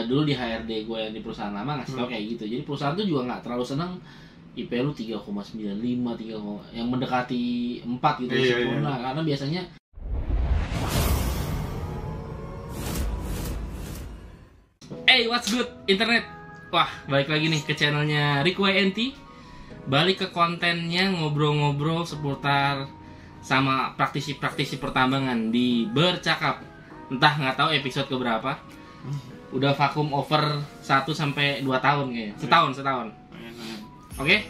dulu di HRD gue yang di perusahaan lama ngasih tau kayak gitu. Jadi perusahaan tuh juga nggak terlalu senang IP lu 3,95, yang mendekati 4 gitu sempurna. Karena biasanya hey, what's good internet? Wah, balik lagi nih ke channelnya Rick YNT. Balik ke kontennya ngobrol-ngobrol seputar sama praktisi-praktisi pertambangan di Bercakap. Entah nggak tahu episode keberapa. Udah vakum over 1 sampai 2 tahun kayaknya. Setahun. Oke,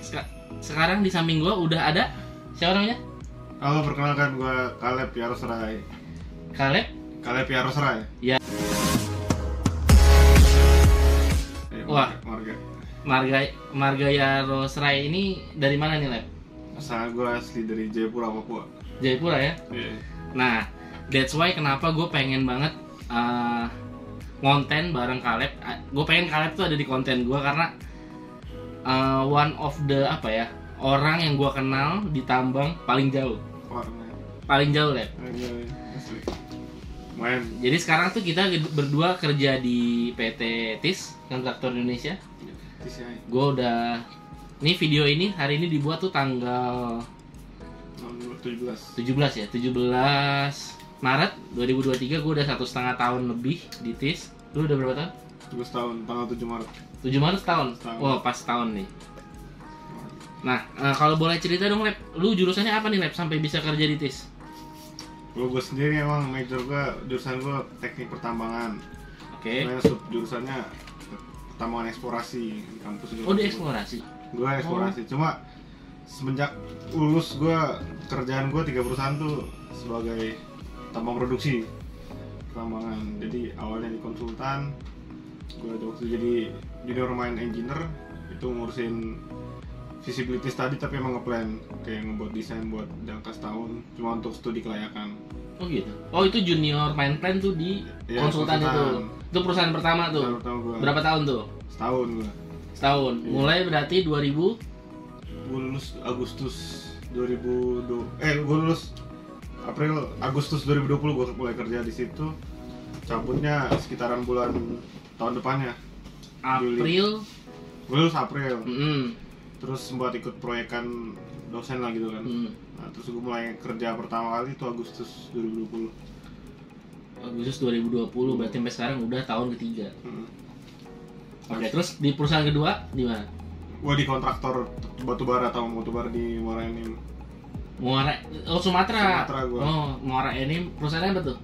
sekarang di samping gua udah ada siapa namanya? Halo, perkenalkan gua Caleb Yarosrai. Caleb Yarosrai. Ya. Wah, Marga Yarosrai ini dari mana nih, Lep? Asal gua asli dari Jayapura, Papua. Jayapura ya? Yeah. Nah, that's why kenapa gue pengen banget ngonten bareng Caleb. Gue pengen Caleb tuh ada di konten gue karena one of the orang yang gue kenal di tambang paling jauh. Paling jauh, Lep. Asli. Main. Jadi sekarang tuh kita berdua kerja di PT TIS Kontraktor Indonesia. Gue udah, nih video ini hari ini dibuat tuh tanggal 17 Maret 2023. Gue udah 1,5 tahun lebih di TIS. Lu udah berapa tahun? 7 tahun, tanggal 7 Maret. 7 Maret setahun? Wah, pas tahun nih. Nah, kalau boleh cerita dong, Lep, lu jurusannya apa nih, Lep, sampai bisa kerja di TIS? Gue sendiri emang jurusan gue teknik pertambangan. Oke. Sub jurusannya pertambangan eksplorasi di kampus. Oh, di eksplorasi? Gue eksplorasi, cuma semenjak lulus kerjaan gue 3 perusahaan tuh sebagai tambang produksi pertambangan. Jadi awalnya di konsultan, gue waktu jadi junior mine engineer, itu ngurusin visibility study tapi emang ngeplan kayak ngebuat desain buat jangka setahun cuma untuk studi kelayakan. Oh gitu. Oh, itu junior mine plan tuh di konsultan itu. Itu perusahaan pertama tuh. Berapa tahun tuh? Setahun gue. Setahun. Iya. Mulai berarti 2000. Gue lulus Agustus 2020. Gue lulus Agustus 2020 gue mulai kerja di situ. Cabutnya sekitaran bulan tahun depannya. April. Gue lulus April. Terus sempat ikut proyekan dosen lah gitu kan. Nah, terus gue mulai kerja pertama kali itu Agustus 2020. Agustus 2020 berarti sampai sekarang udah tahun ketiga. Oke, terus di perusahaan kedua di mana? Gue di kontraktor batubara di Muara Enim. Sumatera. Sumatera gue. Oh, Muara Enim perusahaannya apa tuh?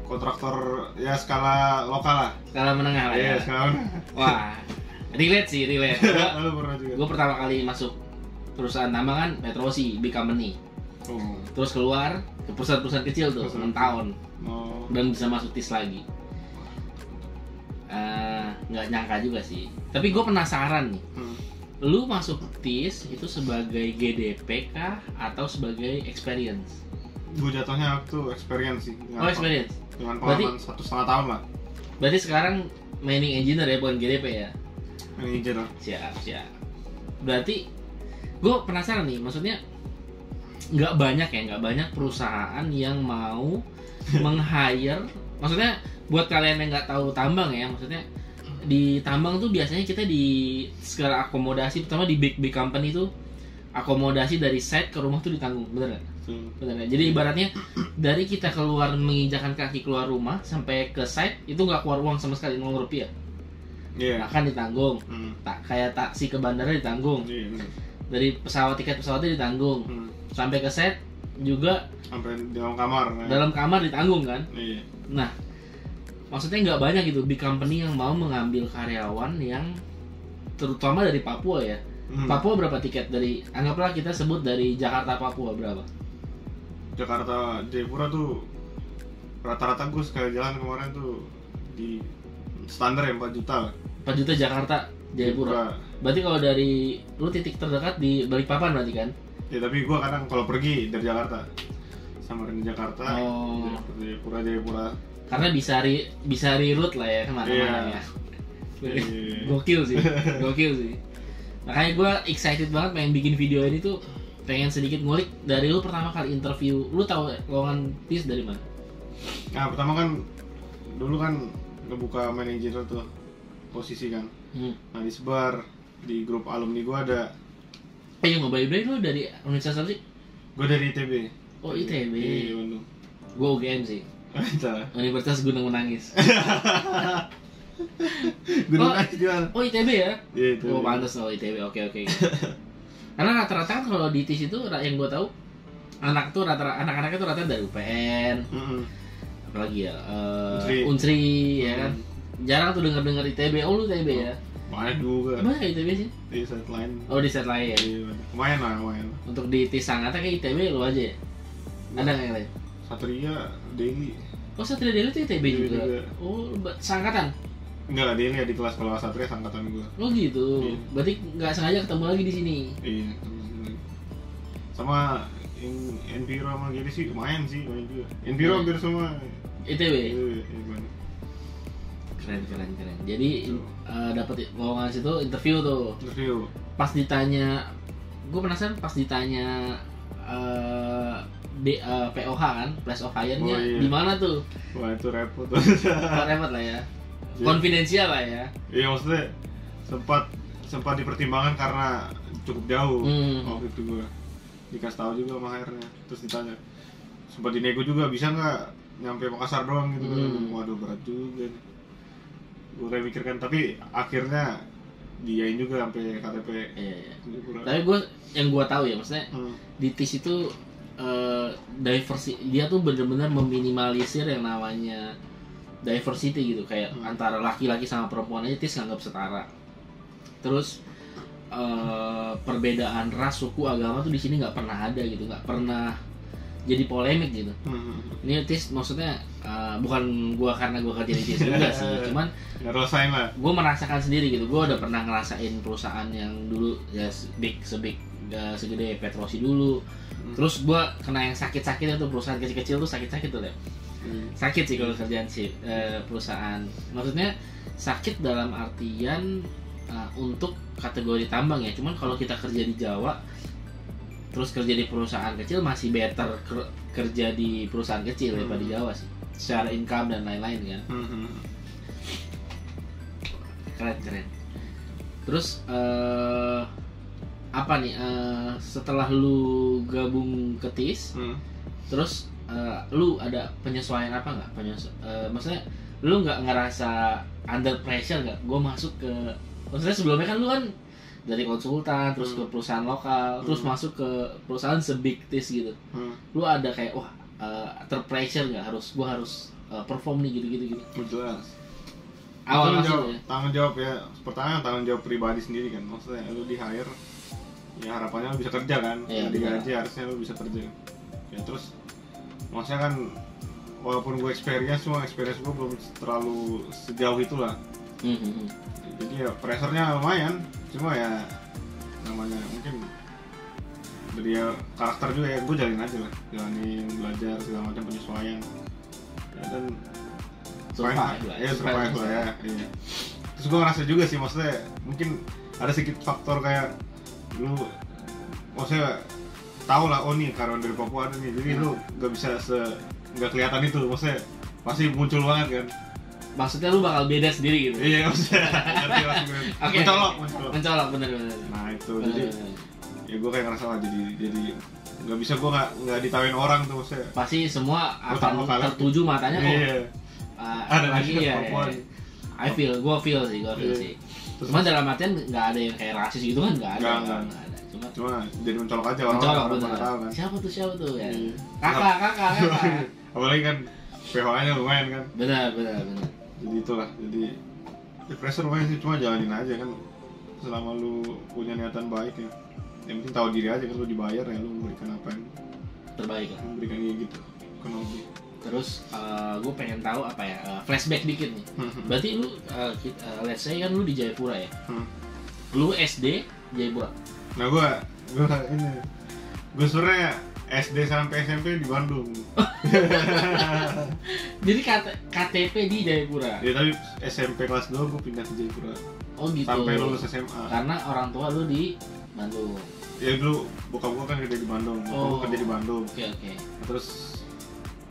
Kontraktor ya skala lokal lah. Skala menengah lah ya. Iya, skala menengah. Wah. Relate. Gue pertama kali masuk perusahaan tambang kan Petrosi, big company. Terus keluar ke perusahaan-perusahaan kecil tuh 6 tahun. Dan bisa masuk TIS lagi. Nggak nyangka juga sih. Tapi gue penasaran nih. Lu masuk TIS itu sebagai GDP kah atau sebagai experience? Gue jatuhnya waktu experience sih. Experience. Dengan pengalaman 1,5 tahun lah. Berarti sekarang mining engineer ya, bukan GDP ya? Manager. Siap. Berarti gue penasaran nih, maksudnya nggak banyak perusahaan yang mau meng-hire. Maksudnya buat kalian yang nggak tahu tambang ya, maksudnya di tambang tuh biasanya kita di segala akomodasi, pertama di big company tuh akomodasi dari site ke rumah tuh ditanggung, bener nggak? Bener ya. Jadi ibaratnya dari kita keluar menginjakan kaki keluar rumah sampai ke site itu nggak keluar uang sama sekali, 0 rupiah. Makan ditanggung, kayak taksi ke bandara ditanggung, dari tiket pesawatnya ditanggung, sampai ke set juga sampai dalam kamar. Dalam kamar ditanggung kan. Nah, maksudnya nggak banyak gitu big company yang mau mengambil karyawan yang terutama dari Papua ya. Papua berapa tiket dari, anggaplah kita sebut dari Jakarta Papua berapa? Jakarta Jayapura tuh rata-rata gue sekali jalan kemarin tuh di standar ya 4 juta. 4 juta Jakarta Jayapura. Berarti kalau dari lu titik terdekat di Balikpapan berarti kan? Ya tapi gua kadang kalau pergi dari Jakarta sama di Jakarta, Jayapura. Karena bisa reroute lah ya kemana-mana ya. Gokil sih. Makanya gua excited banget pengen bikin video ini tuh, pengen sedikit ngulik dari lu pertama kali interview. Lu tahu lowongan TIS dari mana? Nah, pertama kan dulu kan ngebuka manajer tuh posisi kan. Nah disebar di grup alumni gue ada. Yang by the way lu dari universitas apa sih? Gue dari ITB. Oh ITB. Iya Bandung. Gue UGM sih. Universitas Gunung Menangis. Gunung Menangis jual. Oh ITB ya? Iya ITB. Oh pantas ITB. Oke. Karena rata-rata kan kalau di TIS itu yang gue tahu anak-anaknya tuh rata-rata dari UPN. Apalagi ya Unsri ya kan. Jarang tuh dengar ITB. Oh lu ITB ya? Banyak juga. Banyak ITB sih? Di set lain. Oh di set lain ya? Iya, lumayan lah. Untuk di TIS Sangatta kayak ITB lu aja ya? Ada nggak yang lain? Satria, Deli. Oh Satria Deli itu ITB juga? Oh Sangkatan? Enggak lah, Deli ya di kelas, kalau Satria Sangkatan gue. Oh gitu? Iya. Berarti nggak sengaja ketemu lagi di sini? Iya, sama Enviro sama Giri sih lumayan sih, banyak juga. Enviro hampir semua ITB? Iya. Keren. Jadi dapat lowongan situ interview tuh. Pas ditanya, gue penasaran pas ditanya POH kan, place of hire-nya di mana tuh? Wah itu repot. Repot lah ya. Konfidensial lah ya. Iya maksudnya sempat dipertimbangkan karena cukup jauh waktu itu gue dikasih tahu juga sama HR-nya, terus ditanya sempat dinego juga bisa nggak nyampe Makassar doang gitu. Waduh berat juga nih. Gue kayak mikirkan, tapi akhirnya diain juga sampai KTP. Iya. Tapi yang gue tahu ya maksudnya di TIS itu diversity, dia tuh benar-benar meminimalisir yang namanya diversity gitu, kayak antara laki-laki sama perempuan aja TIS nganggap setara. Terus perbedaan ras, suku, agama tuh di sini nggak pernah ada gitu, nggak pernah jadi polemik gitu. Ini TIS maksudnya bukan gua karena gua kerja di TIS juga sih, cuman gua merasakan sendiri gitu. Gua udah pernah ngerasain perusahaan yang dulu ya segede Petrosi dulu. Terus gua kena yang sakit-sakitnya tuh, perusahaan kecil-kecil tuh sakit-sakit tuh deh. Sakit sih kalau kerjaan sih perusahaan. Maksudnya sakit dalam artian untuk kategori tambang ya. Cuman kalau kita kerja di Jawa terus kerja di perusahaan kecil masih better kerja di perusahaan kecil daripada di Jawa sih, secara income dan lain-lain kan. Keren. Terus apa nih setelah lu gabung ke TIS, terus lu ada penyesuaian apa nggak? Maksudnya lu nggak ngerasa under pressure nggak? Gue masuk ke, maksudnya sebelumnya kan lu kan dari konsultan terus ke perusahaan lokal, terus masuk ke perusahaan sebig TIS gitu. Lu ada kayak wah terpressure nggak, gue harus perform nih gitu. Jelas. Awal tanggung jawab ya, pertama tanggung jawab pribadi sendiri kan. Maksudnya lu di hire ya harapannya lu bisa kerja kan. Digaji harusnya lu bisa kerja. Ya terus maksudnya kan walaupun gue experience gue belum terlalu sejauh itulah. Jadi ya pressure-nya lumayan, cuma ya namanya mungkin dari ya, karakter juga ya, gue jalanin belajar segala macam, penyesuaian ya, dan survive lah ya. Iya. Terus gue ngerasa juga sih, maksudnya mungkin ada sedikit faktor kayak lu maksudnya tau lah, oh nih karyawan dari Papua ada nih, jadi lu gak bisa gak kelihatan itu, maksudnya pasti muncul banget kan. Maksudnya lu bakal beda sendiri gitu? Iya maksudnya mencolok bener. Nah itu jadi ya gue kayak ngerasa lah, jadi nggak bisa gue nggak ditawain orang tuh, maksudnya pasti semua akan tertuju matanya kok. Ada lagi ya. Gue feel sih. Cuma dalam artian nggak ada yang kayak rasis gitu kan, nggak ada. Cuma jadi mencolok aja orang tahu kan. Siapa tuh ya? Kakak. Apalagi kan PH-nya lumayan kan. Benar. Jadi itulah, jadi pressure lumayan sih, cuma jalanin aja kan, selama lu punya niatan baik ya. Yang penting tahu diri aja kan, lu dibayar ya lu memberikan apa yang terbaik lah. Memberikan gitu ekonomi. Terus gue pengen tahu apa ya, flashback dikit nih. Berarti lu let's say kan lu di Jayapura ya. Lu SD Jayapura. Nah gue sebenarnya SD sampai SMP di Bandung. Jadi KTP di Jayapura. Ya tapi SMP kelas 2 gue pindah ke Jayapura. Oh gitu. Sampai lulus SMA. Karena orang tua lu di Bandung. Ya dulu bokap gue kan kerja di Bandung. Bokap gue kerja di Bandung. Oke. Terus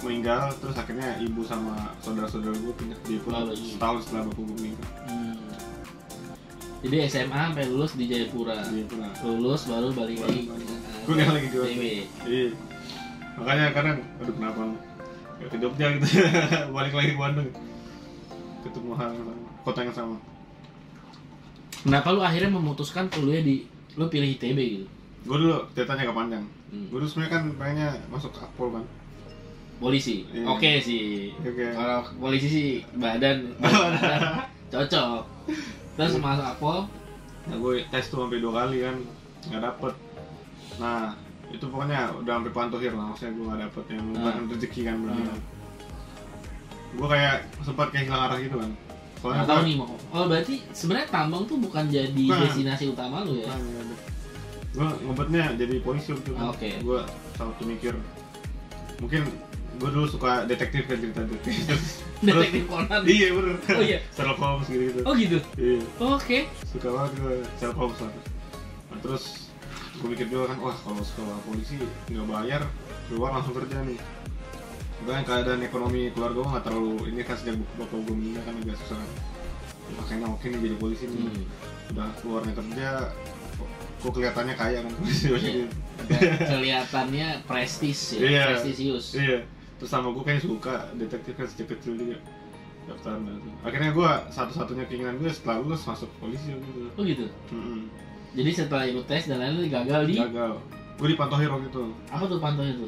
meninggal, terus akhirnya ibu sama saudara-saudara gue pindah di Jayapura setahun setelah bapak gue meninggal. Jadi SMA sampai lulus di Jayapura. Lulus baru balik lagi. Kuliah lagi di ITB. Iya. Makanya kadang aduh kenapa gak ke Jogja gitu. Balik lagi ke Bandung. Ketemu hal yang sama, kota yang sama. Kenapa lu akhirnya memutuskan kuliah di lu pilih ITB gitu? Gue dulu ceritanya gak panjang. Gue dulu sebenarnya kan pengennya masuk Akpol kan. Polisi. Iya. Oke sih. Oke. Kalau polisi sih badan cocok. Terus masuk Akpol. Nah gue tes tuh sampai 2 kali kan nggak dapet. Nah itu pokoknya udah sampai pantohir lah, maksudnya gue nggak dapet yang bukan rezeki kan berarti kan. Gue kayak sempat kayak hilang arah gitu kan. Soalnya tahu nih mau. Oh berarti sebenarnya tambang tuh bukan jadi destinasi utama lu ya? Gue ngebetnya jadi polisi waktu itu. Oke. Gue satu mikir mungkin gue dulu suka detektif kan, cerita detektif. Detektif Conan. Iya bener. Oh iya. Sherlock Holmes gitu. Oh gitu. Iya. Oke. Suka banget gue Sherlock Holmes lah. Nah, terus gue mikir juga kan, wah kalau sekolah polisi nggak bayar, keluar langsung kerja nih. Bahkan keadaan ekonomi keluarga gue nggak terlalu ini kan, sejak bapak gue meninggal kan agak susah kan. Makanya oke nih jadi polisi nih. Udah keluarnya kerja, kok kelihatannya kaya kan polisi. Kelihatannya prestis ya, prestisius. Iya. Terus sama gue kayak suka detektif kan sejak kecil juga. Daftar gitu. Akhirnya gue satu-satunya keinginan gue setelah lulus masuk polisi gitu. Oh gitu. Jadi setelah ikut tes dan lain-lain gagal di? Gagal. Gue di Pantohir waktu itu. Apa tuh Pantohir itu?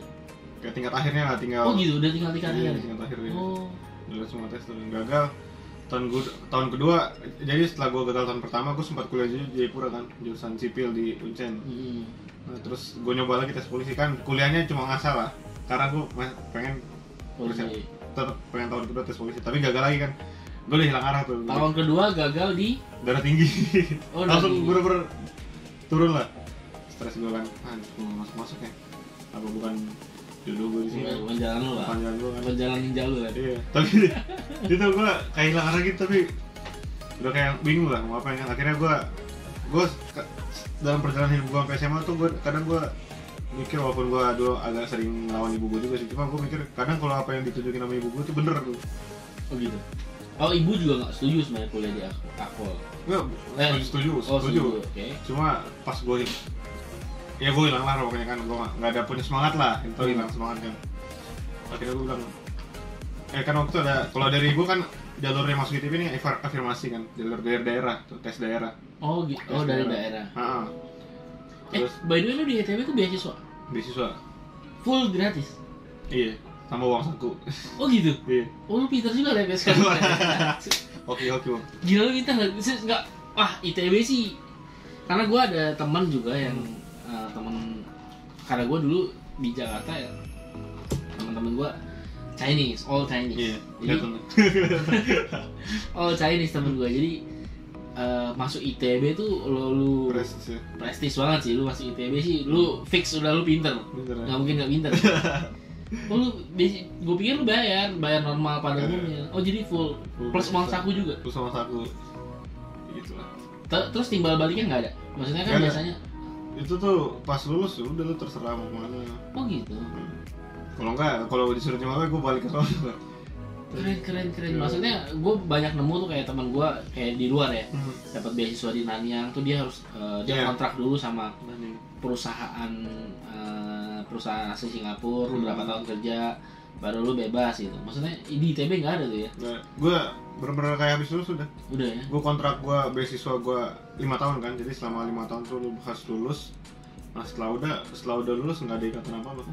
Kayak tingkat akhirnya lah, tinggal. Oh gitu, udah tinggal tingkat akhir. Tingkat akhir ya. Oh. Udah semua tes tuh gagal. Tahun kedua, jadi setelah gue gagal tahun pertama, gue sempat kuliah di Jayapura kan, jurusan sipil di Uncen. Nah, terus gue nyoba lagi tes polisi kan, kuliahnya cuma ngasal lah, karena gue pengen polisi. Tetap pengen tahun kedua tes polisi, tapi gagal lagi kan. Gue udah hilang arah tuh. Tahun kedua gagal di darah tinggi. Oh, langsung bener-bener turun lah. Stres gue kan, gue masuk ya. Apa bukan jodoh gue di sini? Bukan jalan lu lah. Panjang gue kan. Bukan jalan ninja lu lah. Iya. Tapi itu gue kayak hilang arah gitu, tapi udah kayak bingung lah mau apa. Akhirnya gue dalam perjalanan hidup gue sampai SMA tuh kadang gue mikir, walaupun gue dulu agak sering ngelawan ibu gue juga sih, cuma gue mikir kadang kalau apa yang ditunjukin sama ibu gue tuh bener tuh. Oh gitu. Oh ibu juga nggak setuju sebenarnya kuliah di Akpol? Nggak, setuju. Okay. Cuma pas gue hilang lah pokoknya kan, gue nggak ada punya semangat lah, itu hilang semangat kan. Akhirnya gue bilang, kan waktu itu ada, kalau dari ibu kan jalurnya masuk ITB ini afirmasi kan, jalur dari daerah, tuh tes daerah. Oh gitu, dari daerah. Terus, by the way lu di ITB tuh beasiswa? Beasiswa. Full gratis? Iya, sama uang saku. Oh gitu? Iya. Oh lu pintar juga lah sekarang. Oke. Gila lu pintar nggak? Wah ITB sih, karena gue ada teman juga yang karena gue dulu di Jakarta ya, teman-teman gue Chinese, all Chinese. Iya. All Chinese temen gue, jadi masuk ITB tuh lu prestis banget sih. Lu masuk ITB sih, lu fix udah lu pinter. Nggak mungkin nggak pinter. Oh lu, gue pikir lu bayar normal pada umumnya. Oh jadi full plus uang saku juga. Plus uang saku, gitulah. Terus timbal baliknya nggak ada? Maksudnya kan biasanya itu tuh pas lulus udah lu terserah mau kemana. Oh gitu. Kalau disuruh nyoba gue balik ke sana. Keren. Maksudnya gue banyak nemu tuh kayak teman gue kayak di luar ya, dapat beasiswa di Nanyang tuh dia harus dia kontrak dulu sama perusahaan asli Singapura, berapa tahun kerja baru lu bebas gitu. Maksudnya di ITB nggak ada tuh ya? Nah, gue bener-bener kayak habis lulus udah ya? Gue kontrak beasiswa gue 5 tahun kan, jadi selama 5 tahun tuh lu harus lulus. Nah setelah udah lulus nggak ada ikatan apa-apa.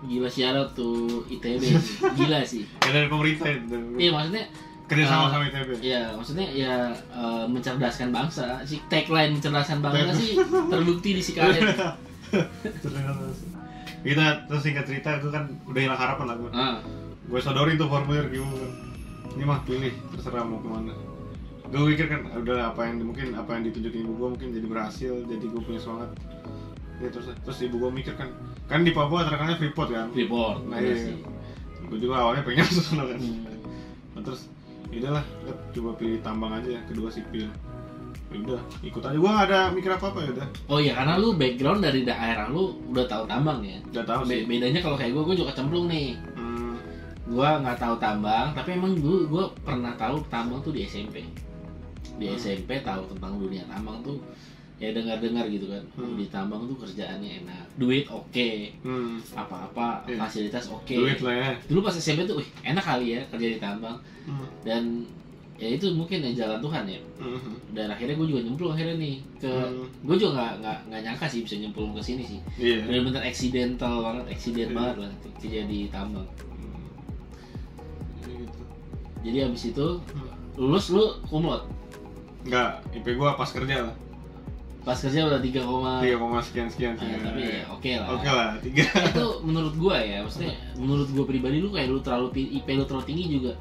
Gila syarat tuh ITB sih. Gila sih. Ya dari pemerintah itu. Iya maksudnya kerja sama ITB. Iya maksudnya ya mencerdaskan bangsa. Si tagline mencerdaskan bangsa sih terbukti di si kalian. Kita terus singkat cerita, gue kan udah hilang harapan lah gue. Gue sodorin tuh formulir gitu kan. Ini mah pilih, terserah mau kemana. Gue pikir kan udah apa yang ditunjukin ibu gue mungkin jadi berhasil, jadi gue punya semangat. Ya, terus ibu gue mikir kan di Papua terkenalnya Freeport kan. Nah iya. Gue juga awalnya pengen masuk sana kan. Nah, terus udahlah, coba pilih tambang aja, kedua sipil. Udah ikut aja, gue gak ada mikir apa-apa ya udah. Oh iya, karena lu background dari daerah lu udah tahu tambang ya. Udah tahu sih. Bedanya kalau kayak gue juga cemplung nih. Gua nggak tahu tambang, tapi emang dulu gua pernah tahu tambang tuh di SMP. Di SMP tahu tentang dunia tambang tuh ya dengar-dengar gitu kan. Di tambang tuh kerjaannya enak, duit oke, apa-apa fasilitas oke. Duit lah ya. Dulu pas SMP tuh, enak kali ya kerja di tambang. Dan ya itu mungkin ya jalan Tuhan ya. Dan akhirnya gue juga nyemplung akhirnya nih ke gue juga nggak nyangka sih bisa nyemplung ke sini sih. Bener-bener accidental banget, banget lah kerja di tambang. Gitu. Jadi abis itu lulus lu kumlot? Enggak, IP gua pas kerja lah. Pas kerja udah 3, sekian. tapi ya oke lah. Oke lah, 3. Itu menurut gua ya, maksudnya menurut gua pribadi lu kayak lu terlalu IP lu terlalu tinggi juga.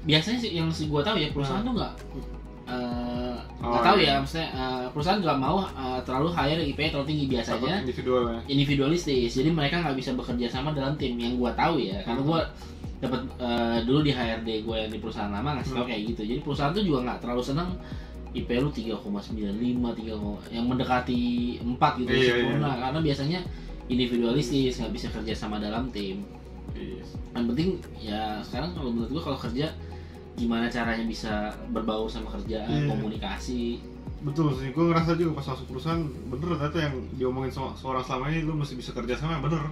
Biasanya sih yang gua tahu ya perusahaan tuh nggak tahu ya, maksudnya perusahaan nggak mau terlalu hire IP terlalu tinggi, biasanya individualistis. Jadi mereka nggak bisa bekerja sama dalam tim, yang gua tahu ya, karena gua dapat dulu di HRD gue yang di perusahaan lama ngasih tau kayak gitu. Jadi perusahaan tuh juga nggak terlalu senang IP lu 3,95, yang mendekati 4 gitu sempurna, karena biasanya individualistis, nggak bisa kerja sama dalam tim. Yang penting ya sekarang kalau menurut gue kalau kerja gimana caranya bisa berbaur sama kerjaan, komunikasi. Betul sih, gue ngerasa juga pas masuk perusahaan bener ternyata yang diomongin seorang selama ini lu mesti bisa kerja sama, bener.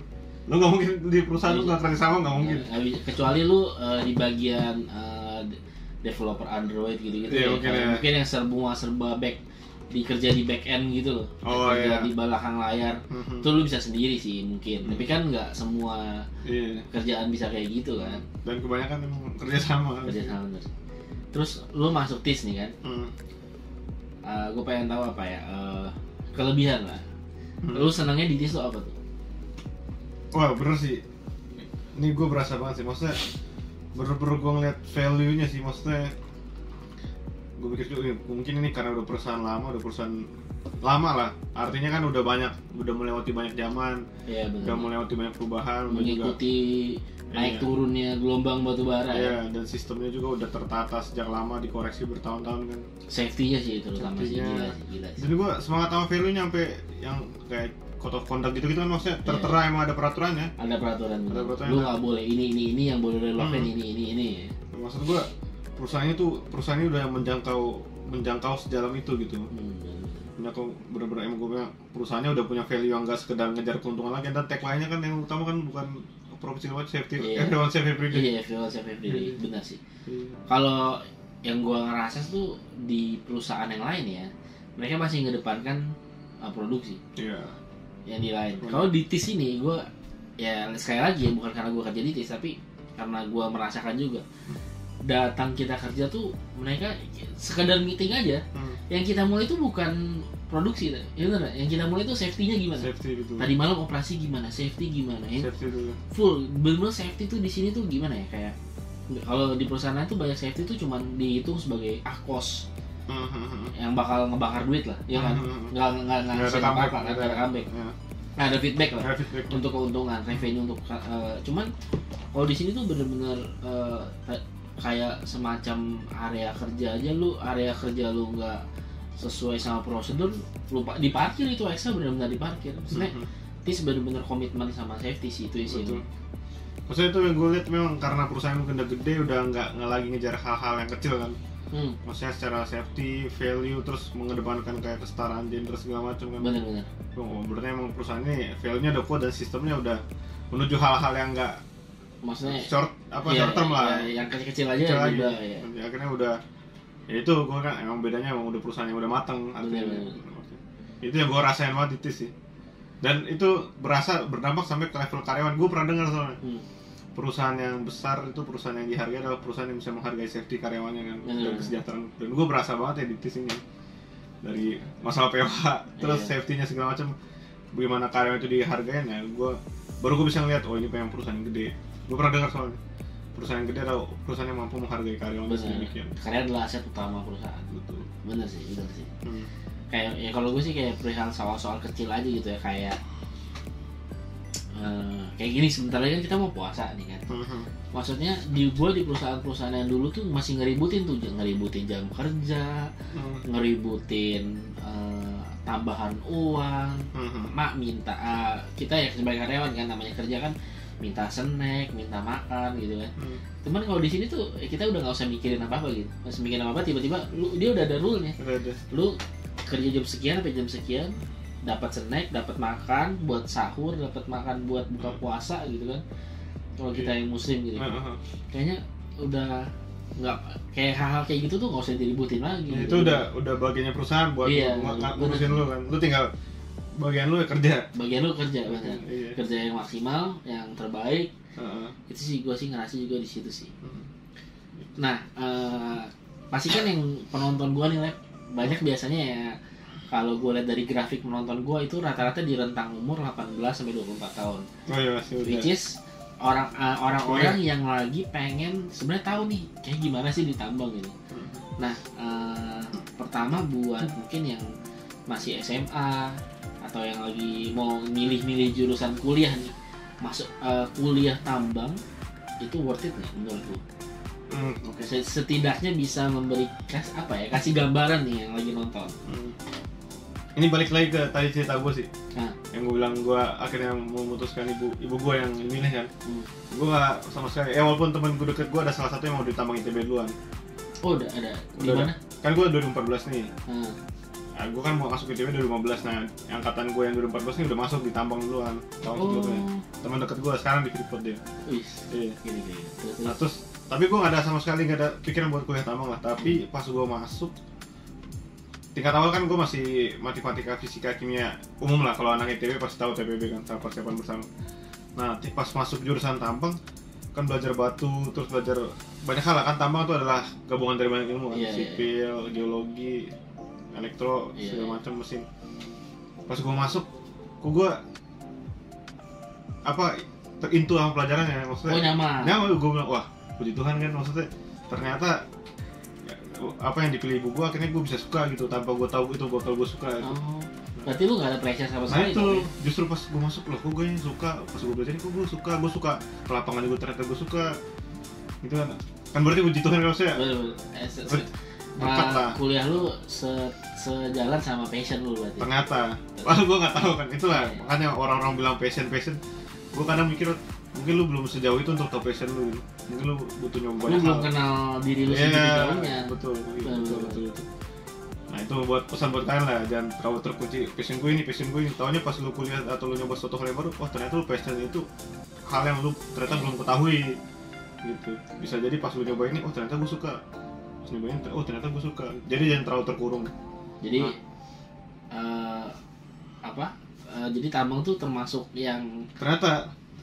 Lu nggak mungkin di perusahaan lu nggak kerja sama, nggak mungkin. Kecuali lu di bagian developer Android gitu-gitu mungkin yang serba back dikerja di back end gitu loh, kerja di belakang layar. Itu lu bisa sendiri sih mungkin, tapi kan nggak semua kerjaan bisa kayak gitu kan. Dan kebanyakan emang kerja sama. Bener. Terus lu masuk TIS nih kan. Gue pengen tahu apa ya kelebihan lah. Lu senangnya di TIS tuh apa tuh? Wah bener sih, ini gue berasa banget sih, maksudnya bener-bener gue ngeliat value-nya sih, maksudnya gue pikir juga mungkin ini karena udah perusahaan lama lah, artinya kan udah melewati banyak zaman, udah melewati banyak perubahan, mengikuti naik turunnya gelombang batu bara dan sistemnya juga udah tertata sejak lama, dikoreksi bertahun-tahun kan. Safety-nya sih terutama sih, gila sih. Jadi gue semangat sama value-nya sampai yang kayak code of conduct gitu kan, maksudnya tertera emang ada peraturannya. Ada peraturan. Lu nggak boleh ini yang boleh dilakukan ini. Maksud gue perusahaannya udah menjangkau sedalam itu gitu. Menjangkau bener-bener emang gue bilang perusahaannya udah punya value yang nggak sekedar ngejar keuntungan lagi. Dan tagline-nya kan yang utama kan bukan professional safety, everyone safe every day. Everyone safe every day, benar sih. Kalau yang gue ngerasa tuh di perusahaan yang lain ya, mereka masih ngedepankan produksi. Yang di lain. Kalau di TIS ini gue ya sekali lagi ya, bukan karena gue kerja di TIS, tapi karena gue merasakan juga datang kita kerja tuh mereka sekedar meeting aja. Yang kita mulai itu bukan produksi, ya bener. Yang kita mulai itu safety-nya gimana? Gitu. Tadi malam operasi gimana? Safety gimana? Full bener safety tuh di sini tuh gimana ya, kayak kalau di perusahaan lain tuh banyak safety tuh cuman dihitung sebagai cost yang bakal ngebakar duit lah, ya kan? Nggak ada comeback, ada feedback lah untuk keuntungan, revenue untuk cuman kalau di sini tuh bener-bener kayak semacam area kerja lu nggak sesuai sama prosedur, lupa diparkir itu ekstra, bener-bener diparkir. Maksudnya TIS bener-bener komitmen sama safety sih, itu sih. Maksudnya itu yang gue lihat memang karena perusahaan mungkin udah gede, udah nggak lagi ngejar hal-hal yang kecil kan. Maksudnya secara safety, value, terus mengedepankan kayak kesetaraan gender segala macam kan. Bener-bener. Berarti emang perusahaan ini value-nya udah kuat dan sistemnya udah menuju hal-hal yang nggak, maksudnya short term lah. Yang kecil-kecil aja udah ya. Akhirnya udah, ya itu gue kan emang bedanya emang udah perusahaan yang udah matang. Itu yang gue rasain banget di TIS sih. Dan itu berdampak sampai ke level karyawan. Gue pernah dengar soalnya. Perusahaan yang besar itu perusahaan yang dihargai adalah perusahaan yang bisa menghargai safety karyawannya kan, dan kesejahteraan. Dan gue berasa banget ya di TIS ini, dari masalah PWH terus safety-nya segala macam, bagaimana karyawan itu dihargain ya. Baru gue bisa ngeliat, oh ini memang perusahaan yang gede. Gue pernah dengar soalnya perusahaan yang gede adalah perusahaan yang mampu menghargai karyawannya sedemikian. Karya adalah aset utama perusahaan. Betul. Bener sih. Kayak ya kalau gue sih kayak perihal soal kecil aja gitu ya, kayak kayak gini, sebentar lagi kan kita mau puasa nih kan. Maksudnya di perusahaan-perusahaan yang dulu tuh masih ngeributin jam kerja, ngeributin tambahan uang, minta kita ya sebagai karyawan kan, namanya kerja kan minta snack, minta makan gitu kan. Cuman kalau di sini tuh kita udah nggak usah mikirin apa-apa gitu. Nggak usah mikirin apa-apa, tiba-tiba dia udah ada rule-nya. Lu kerja jam sekian sampai jam sekian, dapat snack, dapat makan buat sahur, dapat makan buat buka puasa gitu kan. Kalau kita yang muslim gitu. Kayaknya udah nggak kayak hal-hal kayak gitu tuh nggak usah diributin lagi. Itu gitu. udah bagiannya perusahaan buat ngurusin lu kan. Lu tinggal bagian lu kerja. Bagian lu kerja banget. Iya. Kerja yang maksimal, yang terbaik. Itu sih gue sih ngerasa juga di situ sih. Nah, pasti kan yang penonton gue nih, Lep, banyak biasanya ya kalau gue lihat dari grafik penonton gue itu rata-rata di rentang umur 18 sampai 24 tahun. Oh iya, masih udah. Which is orang-orang yang lagi pengen sebenarnya tahu nih kayak gimana sih ditambang gitu. Nah, pertama buat mungkin yang masih SMA atau yang lagi mau milih-milih jurusan kuliah nih, masuk kuliah tambang itu worth it nggak menurut lu? Okay. Setidaknya bisa memberi kasih gambaran nih yang lagi nonton. Ini balik lagi ke tadi cerita gue sih. Yang gue bilang gue akhirnya memutuskan ibu gue yang milih kan. Gue gak sama sekali, walaupun temen gue deket gue ada salah satu yang mau ditambang ITB duluan. Oh udah ada, di mana? Kan gue 2014 nih. Nah, gue kan mau masuk ITB 2015, nah angkatan gue yang 2014 nih udah masuk ditambang duluan tahun sebelumnya. Temen deket gue sekarang di Freeport dia. Iya. Gini. Nah terus, tapi gue gak ada sama sekali, gak ada pikiran buat kuliah tambang lah. Tapi pas gue masuk, tingkat awal kan gue masih matematika, fisika, kimia umum lah. Kalau anak ITB pasti tahu TPB kan, tahap persiapan bersama. Nah pas masuk jurusan tambang kan belajar batu, terus belajar banyak hal lah kan. Tambang itu adalah gabungan dari banyak ilmu kan, sipil, geologi, elektro, segala macam mesin. Pas gue masuk, gue terintu sama pelajarannya, maksudnya nyaman. Gue bilang wah puji Tuhan kan, maksudnya ternyata apa yang dipilih ibu gue akhirnya gue bisa suka gitu tanpa gue tahu itu bakal gue suka gitu. Berarti lu gak ada pressure sama sekali? Nah itu justru pas gue masuk loh, kok gue yang suka, pas gue belajar kok gue suka ke lapangan juga ternyata gue suka gitu kan berarti puji Tuhan kalau saya berkat lah. Kuliah lu sejalan sama passion lu berarti ternyata. Walau gue nggak tahu kan, itulah makanya orang-orang bilang passion gue kadang mikir mungkin lu belum sejauh itu untuk tahu passion lu gitu. Mungkin lu butuh nyoba banyak hal. Lu belum kenal diri lu sendiri jauhnya. Betul. Nah itu buat pesan buat kalian lah, jangan terlalu terkunci passion gue ini. Taunya pas lu kuliah atau lu nyoba suatu hal yang baru, ternyata lu passion itu hal yang lu ternyata belum ketahui gitu. Bisa jadi pas lu nyoba ini, ternyata gue suka. Pas nyobain, ternyata gue suka. Jadi jangan terlalu terkurung. Jadi jadi tambang tuh termasuk yang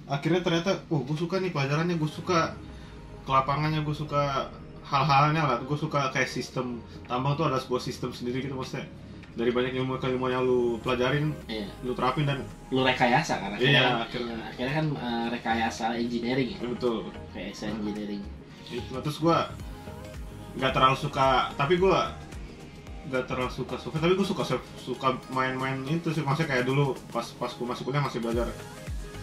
akhirnya gue suka nih pelajarannya, gue suka ke lapangannya, gue suka hal-halnya lah, gue suka kayak sistem tambang tuh ada sebuah sistem sendiri gitu, maksudnya dari banyak ilmu yang lu pelajarin, lu terapin dan lu rekayasa kan akhirnya kan rekayasa engineering ya? Betul, rekayasa engineering itu. Terus gue nggak terlalu suka, tapi gue suka main-main itu sih, maksudnya kayak dulu pas gue masih kuliah masih belajar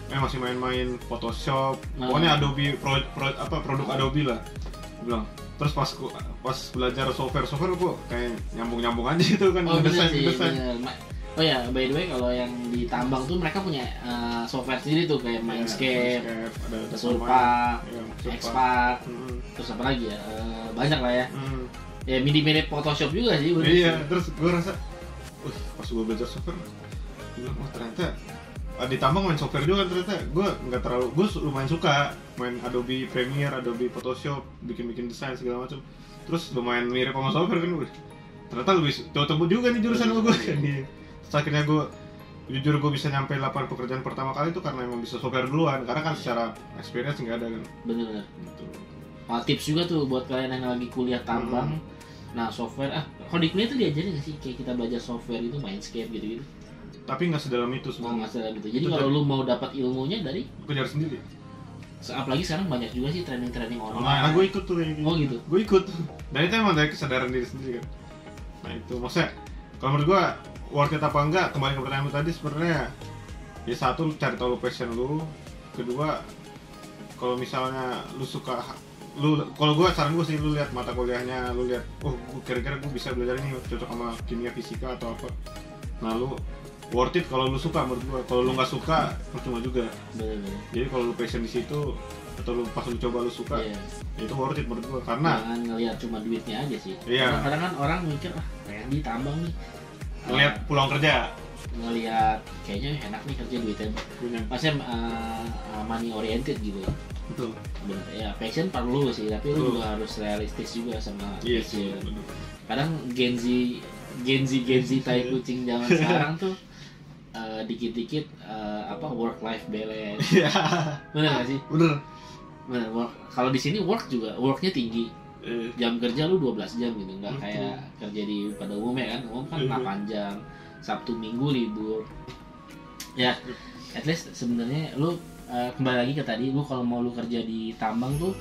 masih main-main Photoshop, pokoknya Adobe produk Adobe lah bilang. Terus pas belajar software gue kayak nyambung aja itu kan, desain. Oh ya, by the way kalau yang di tambang tuh mereka punya software sendiri tuh kayak Mindscape, ada Surpa, Xpac, terus apa lagi ya, banyak lah ya. Ya mirip Photoshop juga sih. Iya, terus gue rasa, pas gue belajar software, gue bilang ternyata di tambang main software juga ternyata. Gue lumayan suka main Adobe Premiere, Adobe Photoshop, bikin desain segala macam. Terus lumayan mirip sama software kan, ternyata lebih tebut juga nih jurusan gue kan. Terus akhirnya jujur gue bisa nyampe lapangan pekerjaan pertama kali itu karena emang bisa software duluan, karena kan secara experience nggak ada kan. Bener. Gitu. Tips juga tuh buat kalian yang lagi kuliah tambang. Nah software, kalau di kuliah tuh diajarin nggak sih kayak kita belajar software itu Mindscape gitu? Tapi nggak sedalam itu sebenarnya. Nggak sedalam itu. Jadi kalau lu mau dapat ilmunya dari kejar sendiri. Apalagi sekarang banyak juga sih training online. Nah, gue ikut tuh kayak gitu. Oh gitu. Gue ikut. Dan itu emang dari kesadaran diri sendiri kan. Nah itu maksudnya kalau menurut gue worth it apa enggak, kembali ke pertanyaan lu tadi sebenarnya ya satu, cari tahu passion lu. Kedua, kalau misalnya lu suka kalau gue saran gue sih, lu lihat mata kuliahnya, lu lihat kira-kira gue bisa belajar ini cocok sama kimia, fisika atau apa. Nah lu worth it kalau lu suka menurut gua. Kalau lu nggak suka percuma juga. Bener-bener. Jadi kalau lu passion di situ atau lu pas lu coba lu suka, Iya. itu worth it menurut gua. Karena Jangan ngelihat cuma duitnya aja sih. Iya. Kadang-kadang kan orang mikir pengen ditambang nih. ngeliat pulang kerja Ngelihat kayaknya enak nih kerja duitnya. punya. Maksudnya money oriented gitu. Betul. Bener. Ya passion perlu sih, tapi lu Betul. juga harus realistis juga sama Iya sih. passion. Bener. Kadang Gen Z tai kucing zaman sekarang tuh dikit-dikit work life balance. Iya. Bener gak sih? Bener. Bener. Kalau di sini worknya tinggi. Jam kerja lu 12 jam gitu, nggak Betul. kayak kerja pada umumnya kan. Umum kan Iya. 8 jam, Sabtu Minggu libur. Ya, at least sebenarnya lu kembali lagi ke tadi, lu kalau mau lu kerja di tambang tuh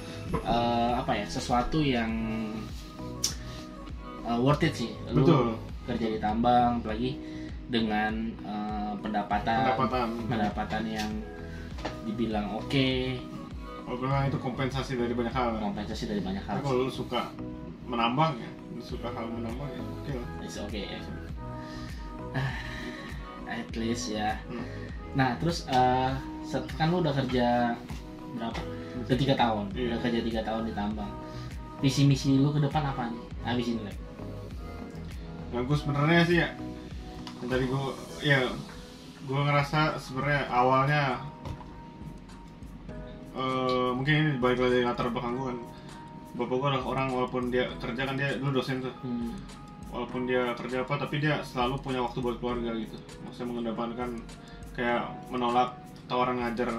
sesuatu yang worth it sih. Lu Betul. kerja di tambang, apalagi dengan pendapatan yang dibilang oke, Oh, memang itu kompensasi dari banyak hal. kompensasi dari banyak hal. Tapi kalau lu suka menambang ya, lu suka hal menambang ya, oke lah. It's okay ya. At least ya. Hmm. Nah terus kan lu udah kerja berapa? Udah 3 tahun. Iya. Udah kerja 3 tahun di tambang. Visi misi lu ke depan apa nih? Habis ini Lek. Nah, gue sebenarnya sih ya, yang tadi gue ngerasa sebenarnya awalnya mungkin ini balik lagi dari latar belakang gue kan. Bapak gue adalah orang walaupun dia kerja kan, dia dulu dosen tuh. Walaupun dia kerja apa, tapi dia selalu punya waktu buat keluarga gitu. Maksudnya mengedepankan kayak menolak tawaran ngajar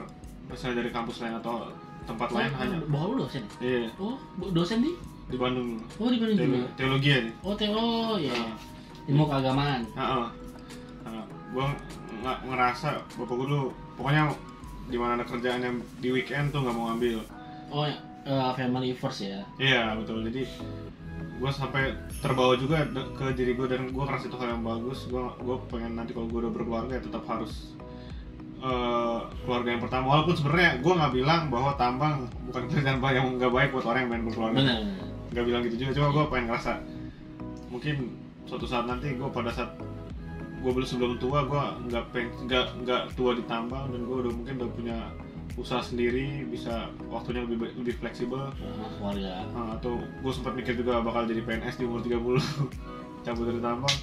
misalnya dari kampus lain atau tempat lain hanya. Bokap lu dosen? Iya, Oh dosen di? di Bandung. Oh di Bandung juga. Teologi aja. Oh ya. Ilmu keagamaan. Gue ngerasa bapak gue dulu pokoknya di mana ada kerjaan yang di weekend tuh nggak mau ngambil. Oh family first ya. Iya betul. Jadi gue sampai terbawa juga ke diri gue dan gue ngerasa itu hal yang bagus. Gue pengen nanti kalau gue udah berkeluarga ya tetap harus keluarga yang pertama. Walaupun sebenarnya gue nggak bilang bahwa tambang bukan kerjaan yang nggak baik buat orang yang pengen berkeluarga. Benar. Nggak bilang gitu juga. Cuma gue pengen ngerasa mungkin suatu saat nanti gue pada saat gue sebelum tua gue nggak tua di tambang dan gue udah punya usaha sendiri, bisa waktunya lebih fleksibel. Keluarga. Atau gue sempat mikir juga bakal jadi PNS di umur 30 cabut dari tambang.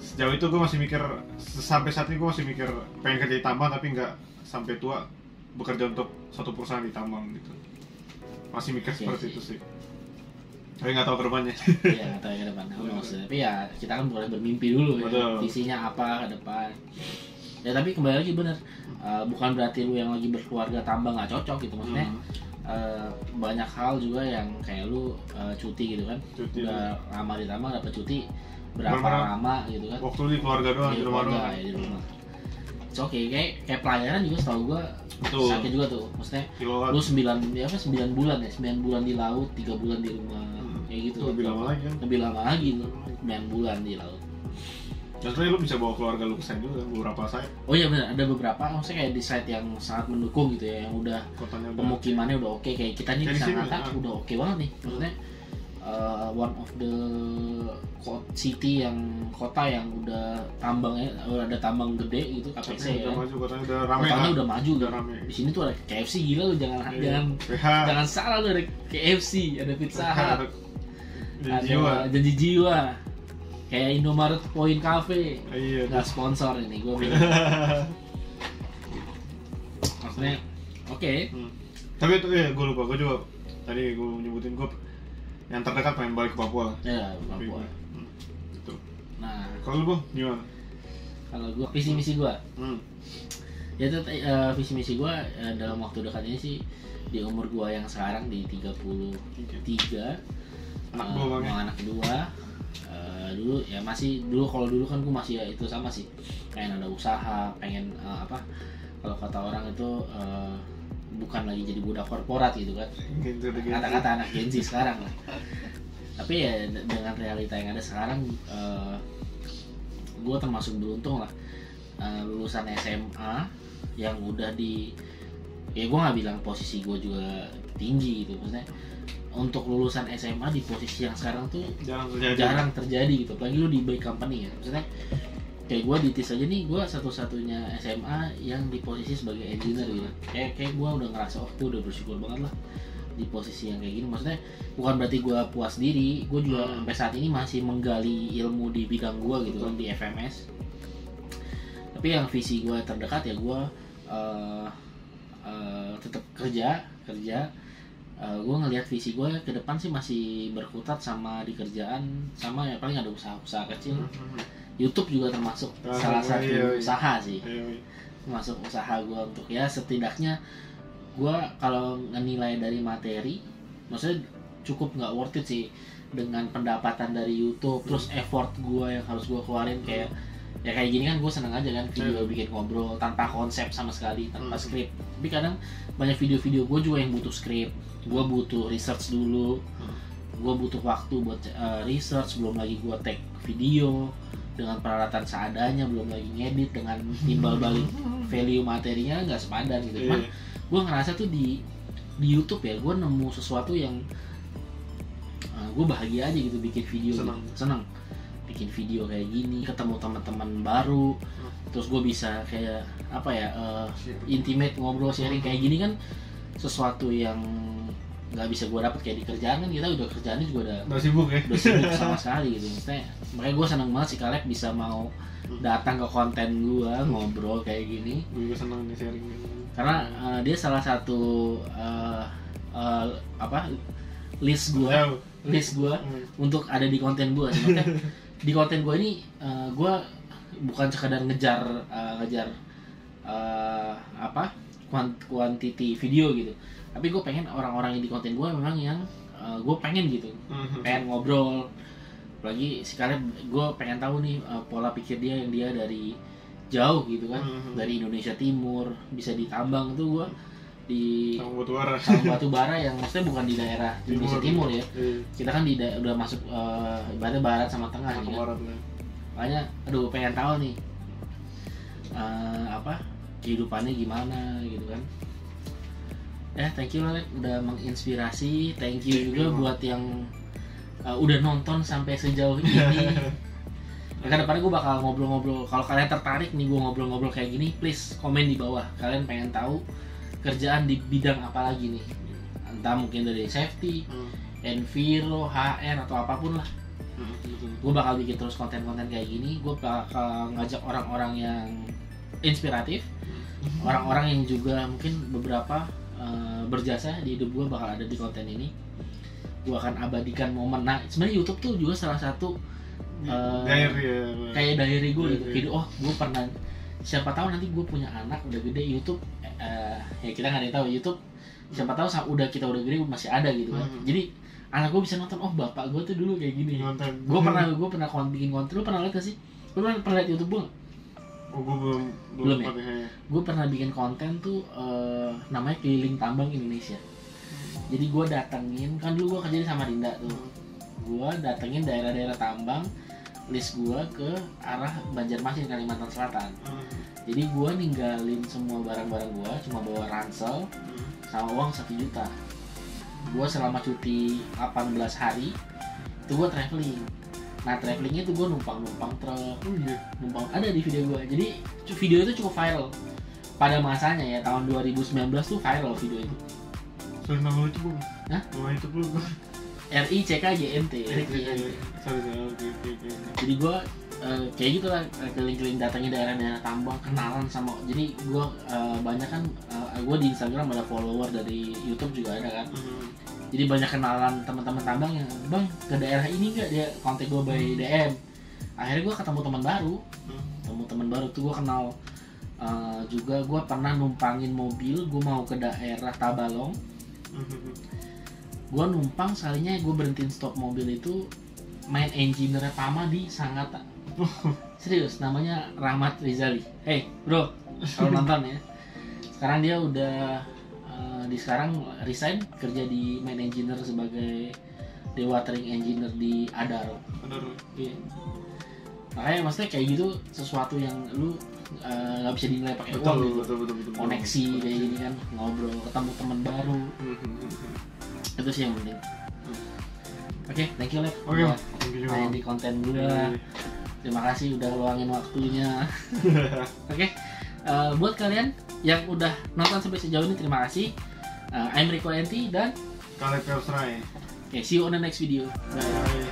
Sejauh itu gue masih mikir, sampai saat ini gue masih mikir pengen kerja di tambang tapi nggak sampai tua bekerja untuk suatu perusahaan di tambang gitu. Masih mikir seperti itu sih. Tapi nggak tahu ke depannya. Iya nggak tahu ke depan. Tapi ya kita kan boleh bermimpi dulu ya. Betul. Visinya apa ke depan. Ya tapi kembali lagi bener. Bukan berarti lu yang lagi berkeluarga tambang nggak cocok gitu, maksudnya. Banyak hal juga yang kayak lu cuti gitu kan. Cuti. Udah lama di tambang dapat cuti berapa lama gitu kan. Waktu di keluarga doang, di rumah doang. Ya, di rumah. Oke, kayak pelayaran juga setahu gua sakit juga tuh. Maksudnya Kiloan. lu 9 bulan ya, 9 bulan di laut, 3 bulan di rumah. Kayak gitu. Lebih lama lagi kan. Lebih lama lagi tuh, 9 bulan di laut. Dan sebenarnya lu bisa bawa keluarga lu ke sana juga, beberapa site. Oh iya benar, ada beberapa maksudnya kayak di site yang sangat mendukung gitu ya, yang udah Kotanya udah. pemukimannya udah oke, kayak kita nih di Kayak di sini, Sangatta udah oke banget nih. Maksudnya one of the city yang kota yang udah tambangnya udah ada tambang gede gitu, KPC ya. Udah maju, kotanya udah rame. Kotanya kan? udah maju Udah gitu. rame. Di sini tuh ada KFC, gila lu jangan PH. jangan salah lu, ada KFC, ada Pizza Hut, Ada jiwa. Janji Jiwa, kayak Indomaret Point Cafe. Iya. Nggak sponsor ini gue bilang. Maksudnya oke. Tapi itu gue lupa, gue juga tadi gue nyebutin gue yang terdekat pengen balik ke Papua. Ya Papua. Gitu. Nah Kalau lu Bang, gimana? kalau gue visi misi gue ya itu visi misi gue dalam waktu dekat ini sih, di umur gue yang sekarang di 33, Anak gua Bang ya? mau anak kedua. Dulu ya masih kalau dulu kan gue masih ya itu sama sih, pengen ada usaha, pengen kalau kata orang itu bukan lagi jadi budak korporat gitu kan, kata-kata anak Gen Z sekarang lah. Tapi ya dengan realita yang ada sekarang, gue termasuk beruntung lah, lulusan SMA yang udah ya gue nggak bilang posisi gue juga tinggi gitu, maksudnya untuk lulusan SMA di posisi yang sekarang tuh jarang terjadi gitu, apalagi lu di big company ya, maksudnya kayak gue di TIS aja nih, gue satu-satunya SMA yang di posisi sebagai engineer gitu. Kayak gue udah ngerasa gue udah bersyukur banget lah di posisi yang kayak gini. Maksudnya bukan berarti gue puas diri, gue juga sampai saat ini masih menggali ilmu di bidang gue gitu kan, di FMS. Tapi yang visi gue terdekat ya gue tetap kerja. Gue ngelihat visi gue ke depan sih masih berkutat sama di kerjaan, sama ya paling ada usaha-usaha kecil. YouTube juga termasuk salah satu usaha sih, termasuk usaha gue untuk ya setidaknya gue kalau nilai dari materi, maksudnya cukup nggak worth it sih dengan pendapatan dari YouTube, terus effort gue yang harus gue keluarin kayak ya kayak gini kan gue seneng aja kan video bikin ngobrol tanpa konsep sama sekali, tanpa skrip. Tapi kadang banyak video-video gue juga yang butuh skrip, gue butuh research dulu, gue butuh waktu buat research, belum lagi gue take video dengan peralatan seadanya, belum lagi ngedit dengan timbal balik value materinya nggak sepadan gitu. Cuman gue ngerasa tuh di YouTube ya gue nemu sesuatu yang gue bahagia aja gitu bikin video, seneng bikin video kayak gini, ketemu teman-teman baru, terus gue bisa kayak apa ya intimate ngobrol sharing kayak gini kan sesuatu yang nggak bisa gue dapet kayak di kerjaan kan. Kita udah kerjaannya juga udah sibuk ya, udah sibuk sama sekali gitu. Maksudnya makanya gue seneng banget si Kaleb bisa mau datang ke konten gue ngobrol kayak gini. Gue juga seneng nih sharing karena dia salah satu list gue untuk ada di konten gue. Makanya di konten gue ini gue bukan sekadar ngejar quantity video gitu, tapi gue pengen orang-orang yang di konten gue memang yang gue pengen gitu, pengen ngobrol. Apalagi sekarang gue pengen tahu nih pola pikir dia yang dia dari jauh gitu kan, dari Indonesia Timur bisa ditambang tuh gue di Sawang Batu Bara yang maksudnya bukan di daerah Indonesia Timur ya. Kita kan udah masuk ibaratnya barat sama tengah nih kan. Makanya aduh pengen tahu nih kehidupannya gimana gitu kan. Thank you lah udah menginspirasi. Thank you juga buat yang udah nonton sampai sejauh ini. Ke depannya gue bakal ngobrol-ngobrol. Kalau kalian tertarik nih gue ngobrol-ngobrol kayak gini, please komen di bawah. Kalian pengen tahu kerjaan di bidang apa lagi nih? Entah mungkin dari safety, enviro, HR atau apapun lah. Gue bakal bikin terus konten-konten kayak gini. Gue bakal ngajak orang-orang yang inspiratif, orang-orang yang juga mungkin beberapa berjasa di hidup gue bakal ada di konten ini. Gue akan abadikan momen. Nah sebenarnya YouTube tuh juga salah satu kayak diary gue gitu. Video, gue pernah, siapa tahu nanti gue punya anak udah gede, YouTube ya kita nggak tahu YouTube, siapa tahu udah gede masih ada gitu kan. Jadi anak gue bisa nonton, bapak gue tuh dulu kayak gini. Gue pernah bikin konten. Lu pernah lihat gak sih? Lu pernah lihat YouTube gue? Gue belum ya. Gue pernah bikin konten tuh namanya Keliling Tambang Indonesia. Jadi gue datengin, kan dulu gue kerja sama Rinda tuh, gue datengin daerah-daerah tambang, list gue ke arah Banjarmasin, Kalimantan Selatan. Jadi gue ninggalin semua barang-barang gue, cuma bawa ransel sama uang 1 juta. Gue selama cuti 18 hari itu gue traveling. Nah travelingnya itu gue numpang truk, ada di video gue. Jadi video itu cukup viral pada masanya ya, tahun 2019 tuh viral video itu. Sorry, nama itu belum? Hah? Nama itu belum? RICKJNT. Jadi gue kayak gitu lah, keliling-keliling datangnya daerah-daerah tambang, kenalan sama. Jadi gue banyak kan, gue di Instagram ada follower, dari YouTube juga ada kan. Jadi banyak kenalan teman-teman tambang yang, bang ke daerah ini nggak, dia kontak gue by DM. Akhirnya gue ketemu teman baru, tuh gue kenal. Juga gue pernah numpangin mobil, gue mau ke daerah Tabalong. Gue numpang, sekalinya gue berhentiin stop mobil itu main engineer Pama di Sangatta. Serius, namanya Rahmat Rizali. Hey bro, kalau nonton ya. Sekarang dia udah sekarang resign, kerja di main engineer sebagai dewatering engineer di Adaro. Iya. Makanya maksudnya kayak gitu, sesuatu yang lu nggak bisa dinilai pakai uang gitu. Betul. Koneksi kayak gini kan, ngobrol, ketemu teman baru. Itu sih yang penting. Oke, thank you Lep. Thank you juga. Main di konten gue. Terima kasih udah luangin waktunya. Oke, buat kalian yang udah nonton sampai sejauh ini terima kasih. I'm Rico Enti dan Kaleb Persrai. see you on the next video. Bye. Bye.